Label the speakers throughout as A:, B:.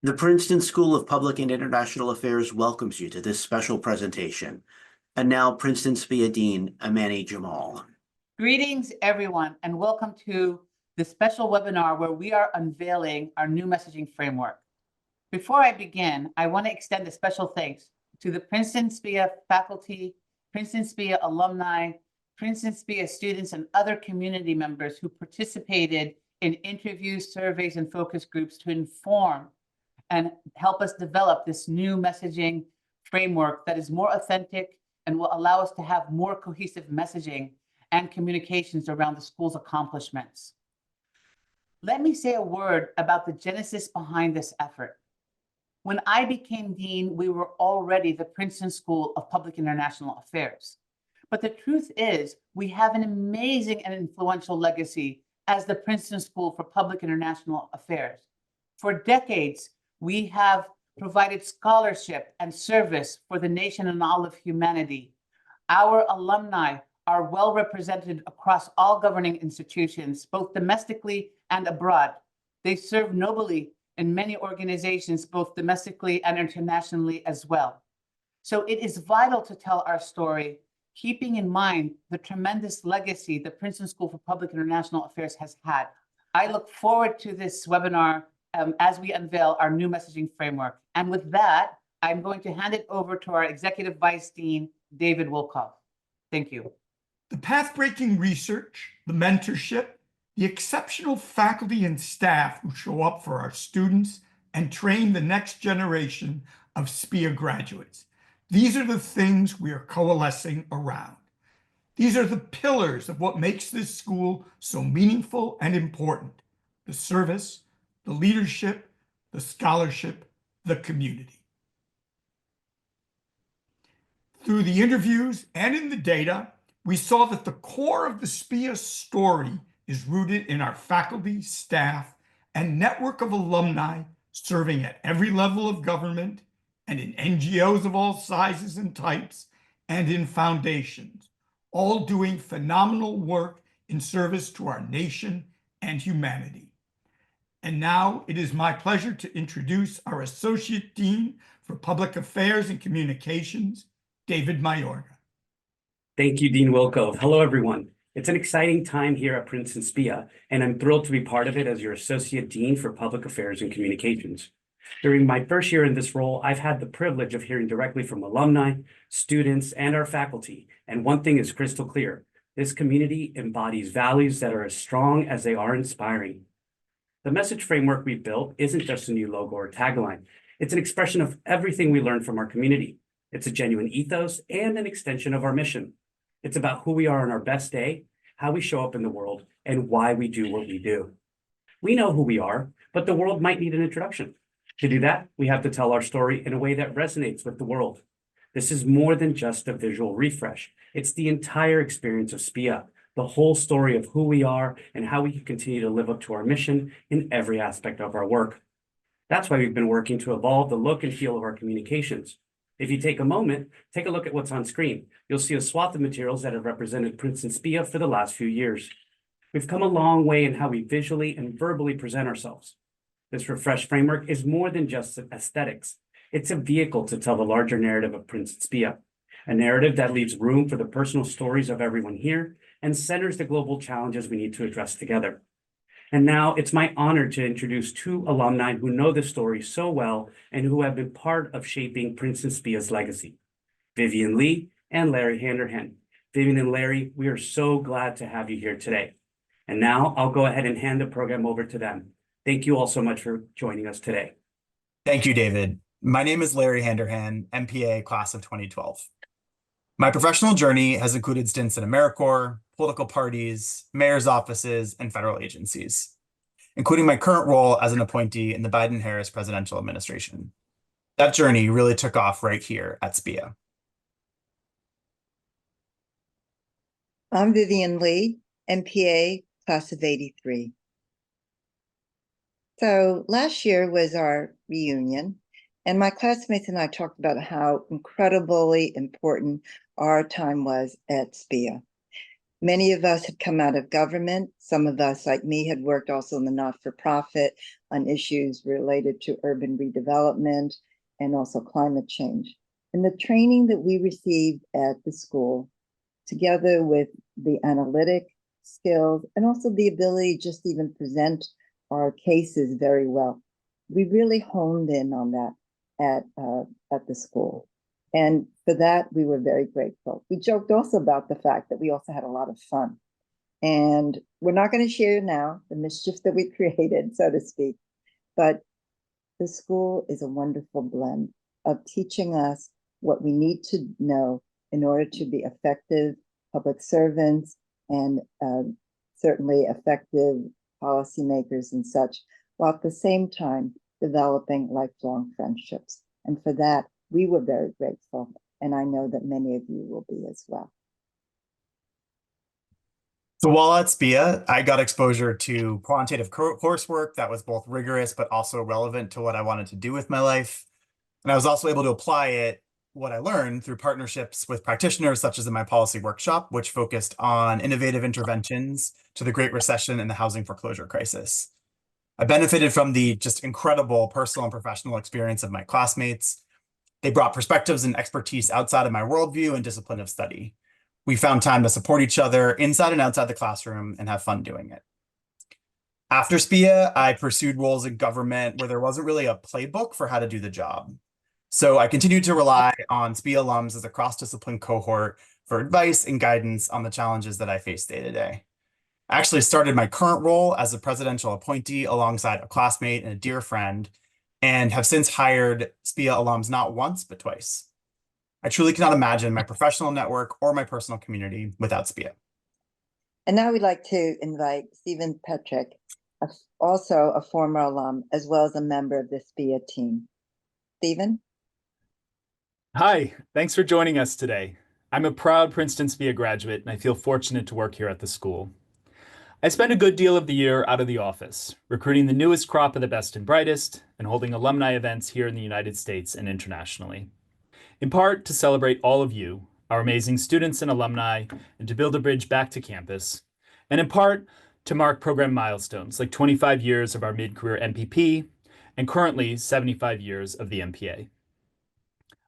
A: The Princeton School of Public and International Affairs welcomes you to this special presentation. And now Princeton SPIA Dean, Amani Jamal.
B: Greetings, everyone, and welcome to this special webinar where we are unveiling our new messaging framework. Before I begin, I want to extend a special thanks to the Princeton SPIA faculty, Princeton SPIA alumni, Princeton SPIA students, and other community members who participated in interviews, surveys, and focus groups to inform and help us develop this new messaging framework that is more authentic and will allow us to have more cohesive messaging and communications around the school's accomplishments. Let me say a word about the genesis behind this effort. When I became dean, we were already the Princeton School of Public International Affairs. But the truth is, we have an amazing and influential legacy as the Princeton School for Public International Affairs. For decades, we have provided scholarship and service for the nation and all of humanity. Our alumni are well represented across all governing institutions, both domestically and abroad. They serve nobly in many organizations, both domestically and internationally as well. So it is vital to tell our story, keeping in mind the tremendous legacy the Princeton School for Public International Affairs has had. I look forward to this webinar as we unveil our new messaging framework. And with that, I'm going to hand it over to our Executive Vice Dean, David Wolkoff. Thank you.
C: The path-breaking research, the mentorship, the exceptional faculty and staff who show up for our students and train the next generation of SPIA graduates. These are the things we are coalescing around. These are the pillars of what makes this school so meaningful and important: the service, the leadership, the scholarship, the community. Through the interviews and in the data, we saw that the core of the SPIA story is rooted in our faculty, staff, and network of alumni serving at every level of government and in NGOs of all sizes and types and in foundations, all doing phenomenal work in service to our nation and humanity. And now it is my pleasure to introduce our Associate Dean for Public Affairs and Communications, David Mayorga.
D: Thank you, Dean Wilco. Hello, everyone. It's an exciting time here at Princeton SPIA, and I'm thrilled to be part of it as your Associate Dean for Public Affairs and Communications. During my first year in this role, I've had the privilege of hearing directly from alumni, students, and our faculty. And one thing is crystal clear: this community embodies values that are as strong as they are inspiring. The message framework we've built isn't just a new logo or tagline. It's an expression of everything we learned from our community. It's a genuine ethos and an extension of our mission. It's about who we are on our best day, how we show up in the world, and why we do what we do. We know who we are, but the world might need an introduction. To do that, we have to tell our story in a way that resonates with the world. This is more than just a visual refresh. It's the entire experience of SPIA, the whole story of who we are and how we can continue to live up to our mission in every aspect of our work. That's why we've been working to evolve the look and feel of our communications. If you take a moment, take a look at what's on screen. You'll see a swath of materials that have represented Princeton SPIA for the last few years. We've come a long way in how we visually and verbally present ourselves. This refreshed framework is more than just aesthetics. It's a vehicle to tell the larger narrative of Princeton SPIA, a narrative that leaves room for the personal stories of everyone here and centers the global challenges we need to address together. And now it's my honor to introduce two alumni who know the story so well and who have been part of shaping Princeton SPIA's legacy: Vivian Lee and Larry Handerhan. Vivian and Larry, we are so glad to have you here today. And now I'll go ahead and hand the program over to them. Thank you all so much for joining us today.
E: Thank you, David. My name is Larry Handerhan, MPA, class of 2012. My professional journey has included stints in AmeriCorps, political parties, mayor's offices, and federal agencies, including my current role as an appointee in the Biden-Harris presidential administration. That journey really took off right here at SPIA.
F: I'm Vivian Lee, MPA, class of 83. So last year was our reunion, and my classmates and I talked about how incredibly important our time was at SPIA. Many of us had come out of government. Some of us, like me, had worked also in the not-for-profit on issues related to urban redevelopment and also climate change. And the training that we received at the school, together with the analytic skills and also the ability just to even present our cases very well, we really honed in on that at the school. And for that, we were very grateful. We joked also about the fact that we also had a lot of fun. And we're not going to share now the mischief that we created, so to speak, but the school is a wonderful blend of teaching us what we need to know in order to be effective public servants and certainly effective policymakers and such, while at the same time developing lifelong friendships. And for that, we were very grateful, and I know that many of you will be as well.
E: So while at SPIA, I got exposure to quantitative coursework that was both rigorous but also relevant to what I wanted to do with my life. And I was also able to apply what I learned through partnerships with practitioners, such as in my policy workshop, which focused on innovative interventions to the Great Recession and the housing foreclosure crisis. I benefited from the just incredible personal and professional experience of my classmates. They brought perspectives and expertise outside of my worldview and discipline of study. We found time to support each other inside and outside the classroom and have fun doing it. After SPIA, I pursued roles in government where there wasn't really a playbook for how to do the job. So I continued to rely on SPIA alums as a cross-discipline cohort for advice and guidance on the challenges that I face day to day. I actually started my current role as a presidential appointee alongside a classmate and a dear friend, and have since hired SPIA alums not once, but twice. I truly cannot imagine my professional network or my personal community without SPIA.
F: And now we'd like to invite Stephen Petrick, also a former alum, as well as a member of the SPIA team. Stephen?
G: Hi, thanks for joining us today. I'm a proud Princeton SPIA graduate, and I feel fortunate to work here at the school. I spend a good deal of the year out of the office, recruiting the newest crop of the best and brightest, and holding alumni events here in the United States and internationally. In part to celebrate all of you, our amazing students and alumni, and to build a bridge back to campus, and in part to mark program milestones like 25 years of our mid-career MPP, and currently 75 years of the MPA.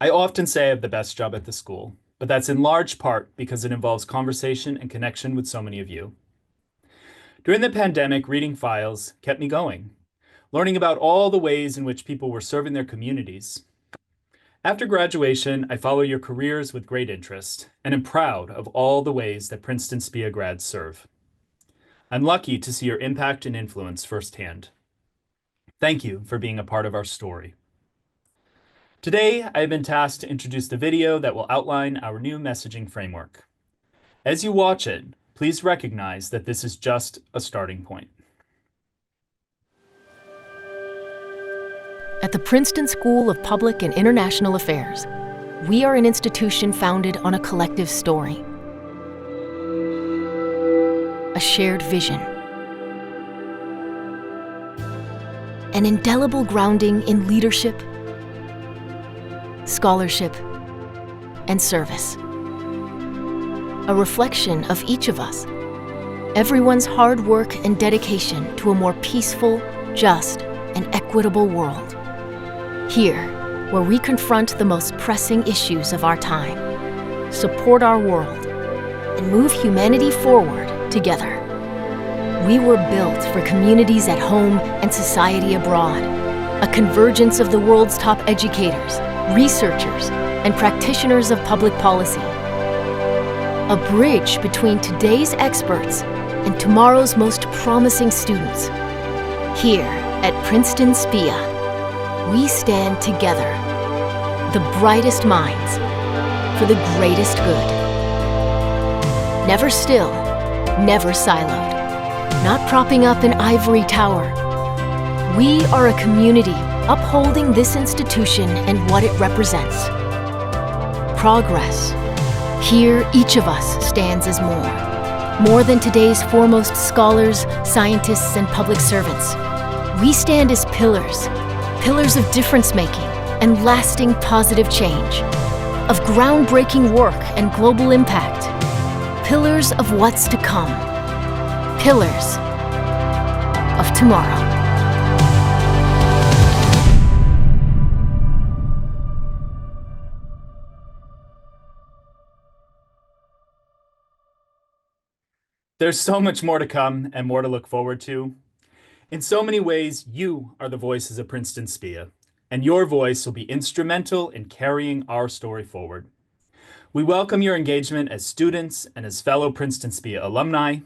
G: I often say I have the best job at the school, but that's in large part because it involves conversation and connection with so many of you. During the pandemic, reading files kept me going, learning about all the ways in which people were serving their communities. After graduation, I follow your careers with great interest and am proud of all the ways that Princeton SPIA grads serve. I'm lucky to see your impact and influence firsthand. Thank you for being a part of our story. Today, I have been tasked to introduce the video that will outline our new messaging framework. As you watch it, please recognize that this is just a starting point.
H: At the Princeton School of Public and International Affairs, we are an institution founded on a collective story, a shared vision, an indelible grounding in leadership, scholarship, and service. A reflection of each of us, everyone's hard work and dedication to a more peaceful, just, and equitable world. Here, where we confront the most pressing issues of our time, support our world, and move humanity forward together. We were built for communities at home and society abroad, a convergence of the world's top educators, researchers, and practitioners of public policy. A bridge between today's experts and tomorrow's most promising students. Here at Princeton SPIA, we stand together, the brightest minds, for the greatest good. Never still, never siloed, not propping up an ivory tower. We are a community upholding this institution and what it represents. Progress. Here, each of us stands as more than today's foremost scholars, scientists, and public servants. We stand as pillars of difference-making and lasting positive change, of groundbreaking work and global impact, Pillars of what's to come. Pillars of tomorrow.
G: There's so much more to come and more to look forward to. In so many ways, you are the voices of Princeton SPIA, and your voice will be instrumental in carrying our story forward. We welcome your engagement as students and as fellow Princeton SPIA alumni,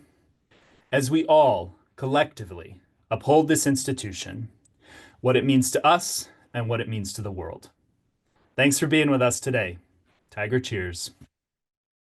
G: as we all collectively uphold this institution, what it means to us and what it means to the world. Thanks for being with us today. Tiger cheers.